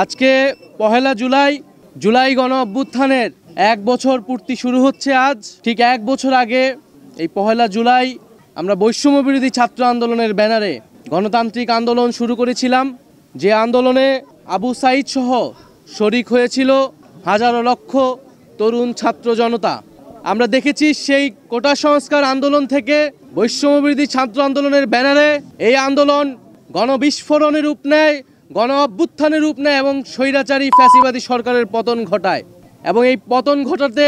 আজকে পহেলা জুলাই জুলাই গণ অভ্যুত্থানের 1 বছর পূর্তি শুরু হচ্ছে আজ। ঠিক 1 বছর আগে এই পহেলা জুলাই আমরা বৈষম্য বিরোধী ছাত্র আন্দোলনের ব্যানারে গণতান্ত্রিক আন্দোলন শুরু করেছিলাম, যে আন্দোলনে আবু সাঈদ সহ শরিক হয়েছিল হাজারো লক্ষ তরুণ ছাত্র জনতা। আমরা দেখেছি সেই কোটা সংস্কার আন্দোলন থেকে বৈষম্য বিরোধী ছাত্র আন্দোলনের ব্যানারে এই আন্দোলন গণবিস্ফোরণের রূপ নেয়, গণ অভ্যুত্থানের রূপ নেয় এবং স্বৈরাচারী ফ্যাসিবাদী সরকারের পতন ঘটায়। এবং এই পতন ঘটাতে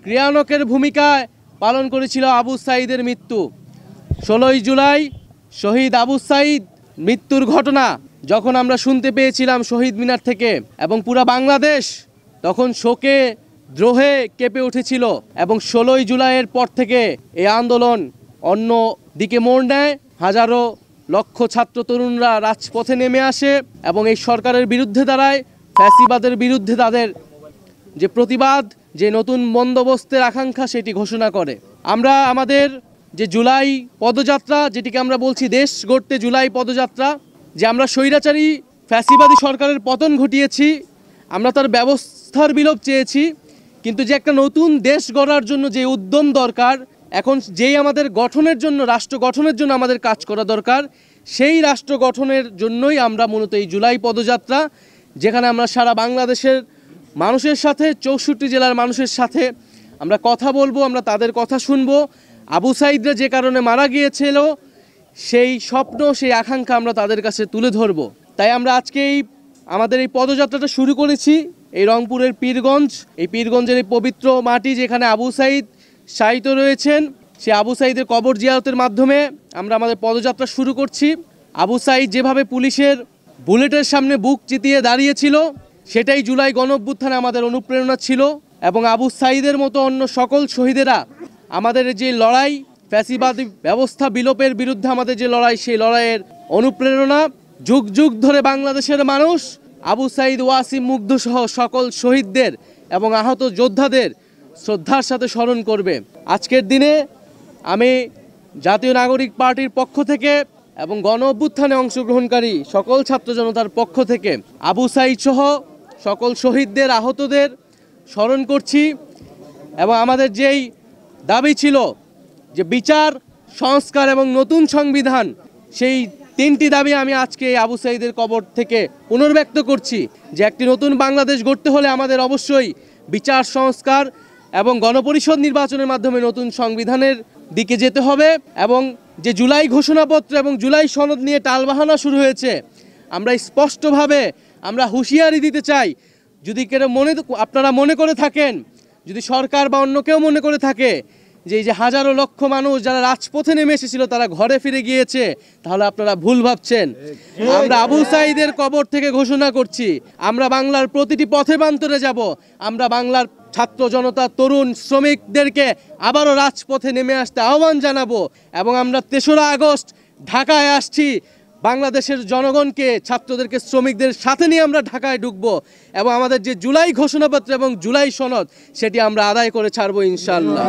ক্রিয়ানকের ভূমিকা পালন করেছিল আবু সাঈদের মৃত্যু। 16ই জুলাই শহীদ আবু সাঈদ মৃত্যুর ঘটনা যখন আমরা শুনতে পেয়েছিলাম শহীদ মিনার থেকে, এবং পুরা বাংলাদেশ তখন শোকে দ্রোহে কেঁপে উঠেছিল। এবং 16ই জুলাইয়ের পর থেকে এই আন্দোলন অন্য দিকে মোড় নেয়, হাজারো লক্ষ ছাত্র তরুণরা রাজপথে নেমে আসে এবং এই সরকারের বিরুদ্ধে দাঁড়ায়, ফ্যাসিবাদের বিরুদ্ধে তাদের যে প্রতিবাদ, যে নতুন বন্দোবস্তের আকাঙ্ক্ষা সেটি ঘোষণা করে। আমরা আমাদের যে জুলাই পদযাত্রা, যেটিকে আমরা বলছি দেশ গড়তে জুলাই পদযাত্রা, যে আমরা স্বৈরাচারী ফ্যাসিবাদী সরকারের পতন ঘটিয়েছি, আমরা তার ব্যবস্থার বিলোপ চেয়েছি, কিন্তু যে একটা নতুন দেশ গড়ার জন্য যে উদ্যম দরকার, এখন যেই আমাদের গঠনের জন্য, রাষ্ট্র গঠনের জন্য আমাদের কাজ করা দরকার, সেই রাষ্ট্র গঠনের জন্যই আমরা মূলত এই জুলাই পদযাত্রা, যেখানে আমরা সারা বাংলাদেশের মানুষের সাথে, 64 জেলার মানুষের সাথে আমরা কথা বলবো, আমরা তাদের কথা শুনবো। আবু সাঈদরা যে কারণে মারা গিয়েছিল সেই স্বপ্ন, সেই আকাঙ্ক্ষা আমরা তাদের কাছে তুলে ধরবো। তাই আমরা আজকে আমাদের এই পদযাত্রাটা শুরু করেছি এই রংপুরের পীরগঞ্জ, এই পীরগঞ্জের এই পবিত্র মাটি যেখানে আবু সাঈদ শায়িত রয়েছেন, সে আবু সাঈদের কবর জিয়ারতের মাধ্যমে আমরা আমাদের পদযাত্রা শুরু করছি। আবু সাঈদ যেভাবে পুলিশের বুলেটের সামনে বুক চিতিয়ে দাঁড়িয়েছিল, সেটাই জুলাই গণঅভ্যুত্থানে আমাদের অনুপ্রেরণা ছিল। এবং আবু সাঈদের মতো অন্য সকল শহীদেরা আমাদের যে লড়াই, ফ্যাসিবাদী ব্যবস্থা বিলোপের বিরুদ্ধে আমাদের যে লড়াই, সেই লড়াইয়ের অনুপ্রেরণা যুগ যুগ ধরে বাংলাদেশের মানুষ আবু সাঈদ, ওয়াসিম, মুগ্ধ সহ সকল শহীদদের এবং আহত যোদ্ধাদের শ্রদ্ধার সাথে স্মরণ করবে। আজকের দিনে আমি জাতীয় নাগরিক পার্টির পক্ষ থেকে এবং গণ অভ্যুত্থানে অংশগ্রহণকারী সকল ছাত্র জনতার পক্ষ থেকে আবু সাঈদ সহ সকল শহীদদের, আহতদের স্মরণ করছি। এবং আমাদের যেই দাবি ছিল যে বিচার, সংস্কার এবং নতুন সংবিধান, সেই 3টি দাবি আমি আজকে আবু সাঈদের কবর থেকে পুনর্ব্যক্ত করছি। যে একটি নতুন বাংলাদেশ গড়তে হলে আমাদের অবশ্যই বিচার, সংস্কার এবং গণপরিষদ নির্বাচনের মাধ্যমে নতুন সংবিধানের দিকে যেতে হবে। এবং যে জুলাই ঘোষণাপত্র এবং জুলাই সনদ নিয়ে টালবাহানা শুরু হয়েছে, আমরা স্পষ্টভাবে আমরা হুঁশিয়ারি দিতে চাই, যদি আপনারা মনে করে থাকেন, যদি সরকার বা অন্য কেউ মনে করে থাকে যে এই যে হাজারো লক্ষ মানুষ যারা রাজপথে নেমে এসেছিল তারা ঘরে ফিরে গিয়েছে, তাহলে আপনারা ভুল ভাবছেন। আমরা আবু সাঈদের কবর থেকে ঘোষণা করছি, আমরা বাংলার প্রতিটি পথে প্রান্তরে যাব। আমরা বাংলার ছাত্র জনতা, তরুণ, শ্রমিকদেরকে আবারও রাজপথে নেমে আসতে আহ্বান জানাবো। এবং আমরা 3রা আগস্ট ঢাকায় আসছি, বাংলাদেশের জনগণকে, ছাত্রদেরকে, শ্রমিকদের সাথে নিয়ে আমরা ঢাকায় ঢুকবো এবং আমাদের যে জুলাই ঘোষণাপত্র এবং জুলাই সনদ, সেটি আমরা আদায় করে ছাড়বো ইনশাআল্লাহ।